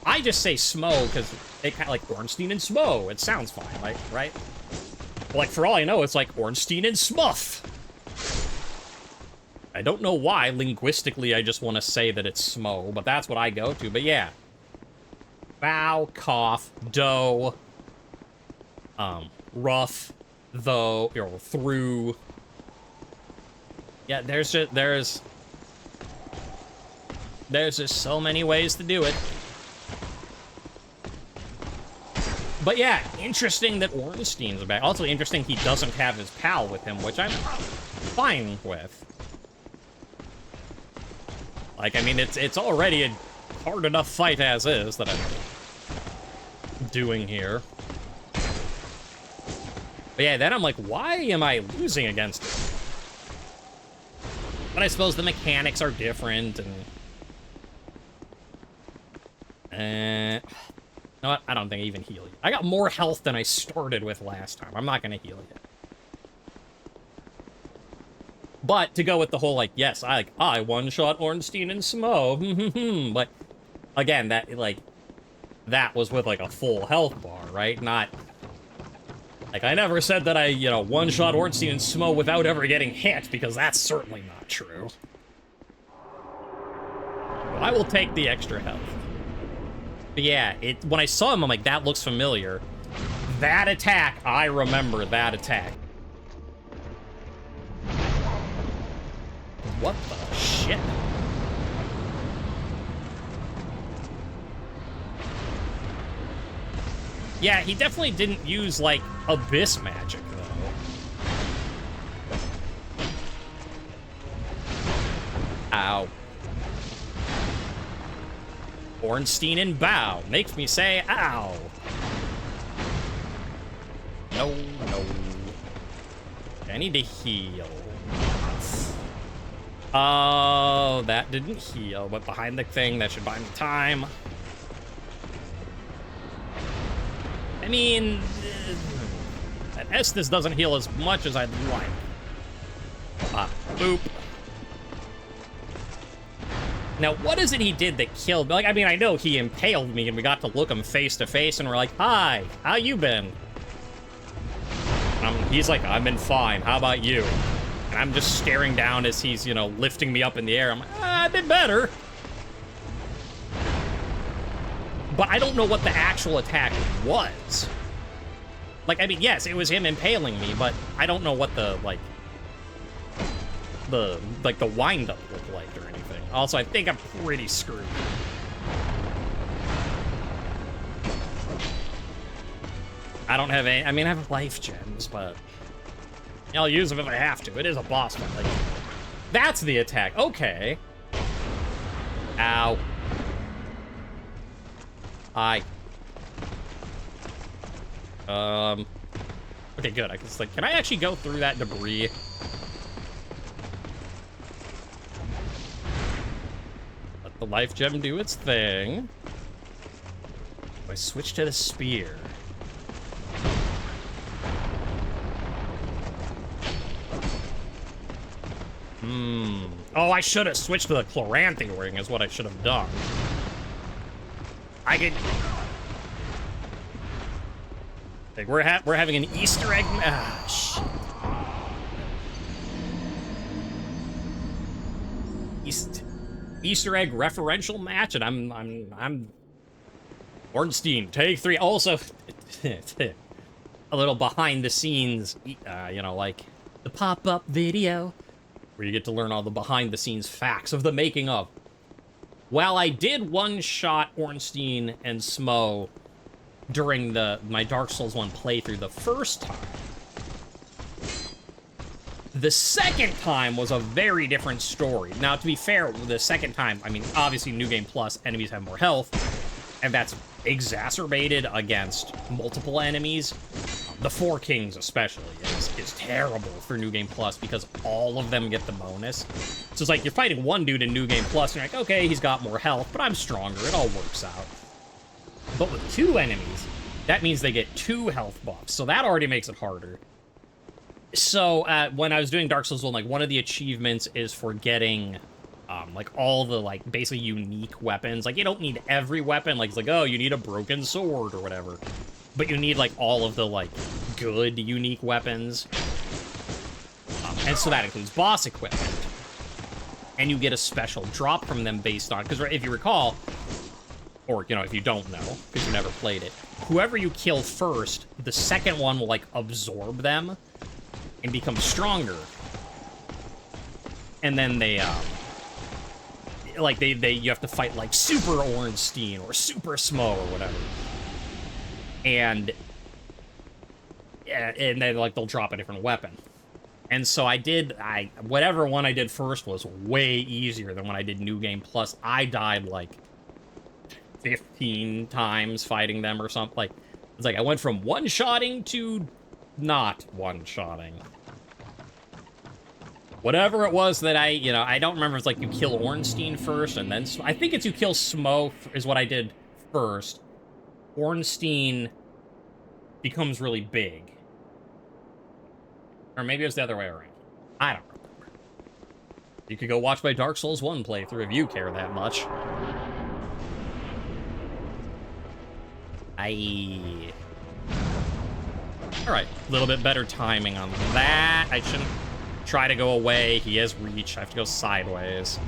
I just say Smo because they kind of like Ornstein and Smo. It sounds fine, like, right? Like, for all I know, it's like Ornstein and Smuff. I don't know why, linguistically, I just want to say that it's Smo, but that's what I go to. But yeah. Bow, cough, dough, rough, though, or through. Yeah, there's just so many ways to do it. But yeah, interesting that Ornstein's back. Also interesting he doesn't have his pal with him, which I'm fine with. Like, I mean, it's already a hard enough fight as is that I'm doing here. But yeah, then I'm like, why am I losing against him? But I suppose the mechanics are different, and... you know what? I don't think I even heal you. I got more health than I started with last time. I'm not gonna heal you. But to go with the whole, like, yes, I one-shot Ornstein and Smo, but, again, that was with, like, a full health bar, right? Not, like, I never said that I, you know, one-shot Ornstein and Smo without ever getting hit, because that's certainly not true. But I will take the extra health. But yeah, when I saw him, I'm like, that looks familiar. That attack, I remember that attack. What the shit? Yeah, he definitely didn't use, like, abyss magic, though. Ow. Ornstein and bow makes me say, ow. No, no. I need to heal. Oh, that didn't heal, but behind the thing, that should buy me time. I mean, that Estus doesn't heal as much as I'd like. Boop. Now, what is it he did that killed me? Like, I mean, I know he impaled me, and we got to look him face to face, and we're like, hi, how you been? He's like, I've been fine, how about you? And I'm just staring down as he's, you know, lifting me up in the air. I'm like, I've been better. But I don't know what the actual attack was. Like, I mean, yes, it was him impaling me, but I don't know what the, like, the wind-up looked like or anything. Also, I think I'm pretty screwed. I don't have any, I mean, I have life gems, but I'll use them if I have to. It is a boss fight. Like, that's the attack. Okay. Ow. Hi. Okay, good. I was like, can I actually go through that debris? Let the life gem do its thing. I switch to the spear. Oh, I should have switched to the Chloranthy ring is what I should have done. I could... Like, we're having an Easter egg... Ah, shit. Easter egg referential match, and I'm... Ornstein, take 3. Also, a little behind the scenes, you know, like the pop-up video, where you get to learn all the behind-the-scenes facts of the making of. While I did one-shot Ornstein and Smo during my Dark Souls 1 playthrough the first time, the second time was a very different story. Now, to be fair, the second time, I mean, obviously, New Game Plus, enemies have more health, and that's exacerbated against multiple enemies. The Four Kings, especially, is terrible for New Game Plus because all of them get the bonus. So it's like you're fighting one dude in New Game Plus, and you're like, okay, he's got more health, but I'm stronger. It all works out. But with 2 enemies, that means they get 2 health buffs, so that already makes it harder. So when I was doing Dark Souls 1, like, one of the achievements is for getting... like, all the, like, basically unique weapons. Like, you don't need every weapon. Like, it's like, oh, you need a broken sword or whatever. But you need, like, all of the, like, good, unique weapons. And so that includes boss equipment. And you get a special drop from them based on... Because if you recall, or, you know, if you don't know, because you never played it, whoever you kill first, the second one will, like, absorb them and become stronger. And then they, like, you have to fight, like, Super Ornstein or Super Smo or whatever. And then, like, they'll drop a different weapon. And so whatever one I did first was way easier than when I did New Game Plus. I died, like, 15 times fighting them or something. Like, it's like I went from one-shotting to not one-shotting. Whatever it was that I don't remember if it's like you kill Ornstein first and then... I think it's you kill Smo is what I did first. Ornstein becomes really big. Or maybe it was the other way around. I don't remember. You could go watch my Dark Souls 1 playthrough if you care that much. Alright, a little bit better timing on that. I shouldn't try to go away. He has reach. I have to go sideways.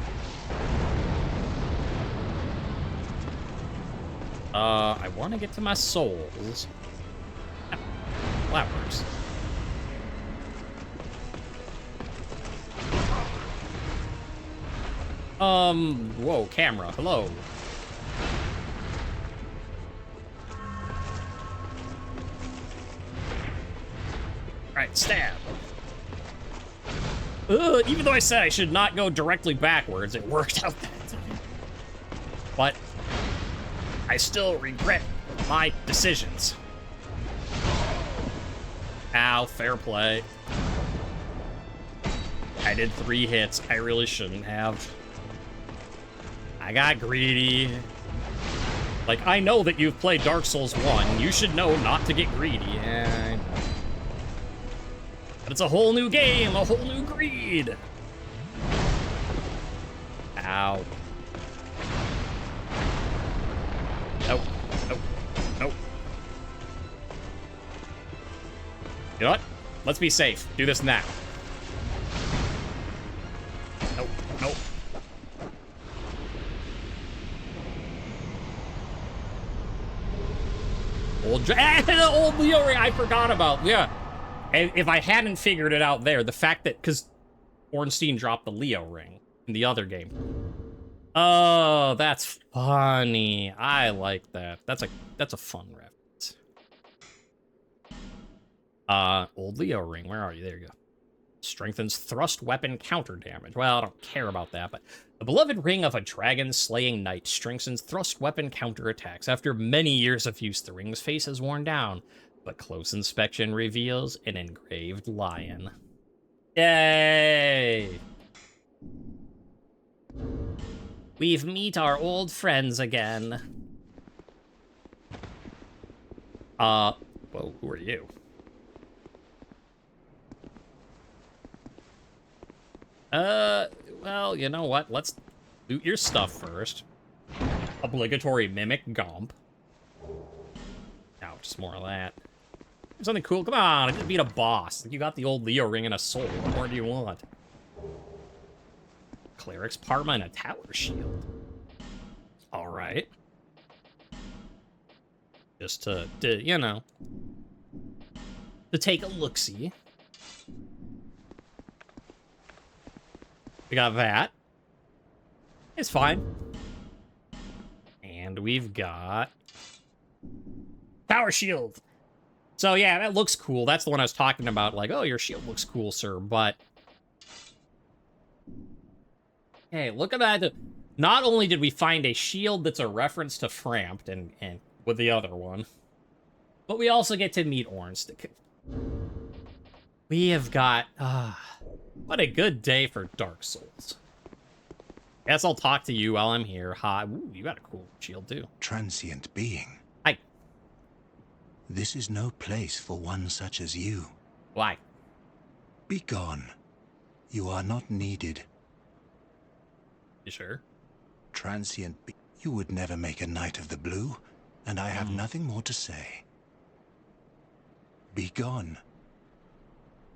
I want to get to my souls. Well, that works. Whoa, camera. Hello. Alright, stab. Ugh, even though I said I should not go directly backwards, it worked out that time. But I still regret my decisions. Ow, fair play. I did 3 hits. I really shouldn't have. I got greedy. Like, I know that you've played Dark Souls 1. You should know not to get greedy. Yeah, I know. But it's a whole new game, a whole new greed. Ow. Nope. Nope. Nope. You know what? Let's be safe. Do this now. Nope. Nope. Old Leo ring I forgot about. Yeah. And if I hadn't figured it out there, the fact that... Because Ornstein dropped the Leo ring in the other game. Oh, that's funny. I like that. That's a fun reference. Old Leo ring. Where are you? There you go. strengthens thrust weapon counter damage. Well, I don't care about that, but the beloved ring of a dragon-slaying knight strengthens thrust weapon counter attacks. After many years of use, the ring's face is worn down, but close inspection reveals an engraved lion. Yay! We've met our old friends again. Whoa, who are you? Well, you know what? Let's loot your stuff first. Obligatory mimic gomp. Now, just more of that. Something cool. Come on, I just beat a boss. You got the old Leo ring and a soul. What more do you want? Cleric's Parma and a tower shield. All right. Just to you know, to take a look-see. We got that. It's fine. And we've got power shield. So yeah, that looks cool. That's the one I was talking about. Like, oh, your shield looks cool, sir. But hey, look at that. Not only did we find a shield that's a reference to Frampt and with the other one, but we also get to meet Ornstein. We have got what a good day for Dark Souls. Guess I'll talk to you while I'm here. Hi. Ooh, you got a cool shield too. Transient being. Hi. This is no place for one such as you. Why? Be gone. You are not needed. You sure? Transient you would never make a Knight of the Blue, and I have nothing more to say. Be gone.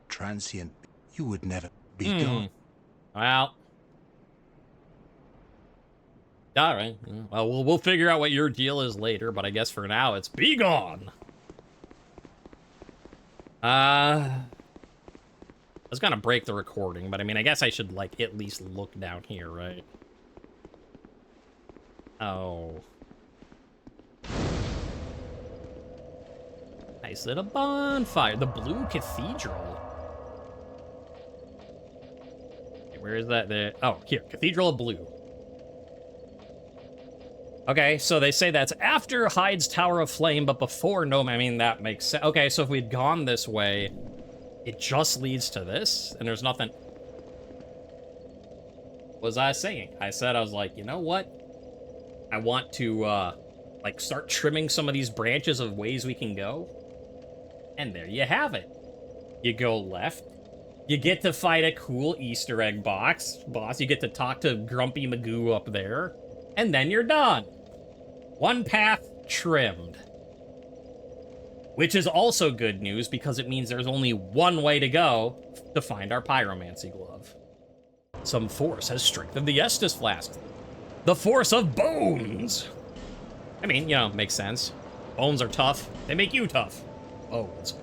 Transient you would never be gone. Well. All right. Well, we'll figure out what your deal is later, but I guess for now it's be gone. I was gonna break the recording, but I mean, I guess I should, like, at least look down here, right? Oh. Nice little bonfire. The Blue Cathedral. Okay, where is that? Oh, here. Cathedral of Blue. Okay, so they say that's after Heide's Tower of Flame, but before Gnome. I mean, that makes sense. Okay, so if we'd gone this way, it just leads to this, and there's nothing. What was I saying? I was like, you know what? I want to, like, start trimming some of these branches of ways we can go. And there you have it. You go left. You get to fight a cool Easter egg boss. You get to talk to Grumpy Magoo up there. And then you're done. One path trimmed. Which is also good news because it means there's only one way to go to find our pyromancy glove. Some force has strengthened the Estus flask. The force of bones! I mean, you know, makes sense. Bones are tough. They make you tough. Bones.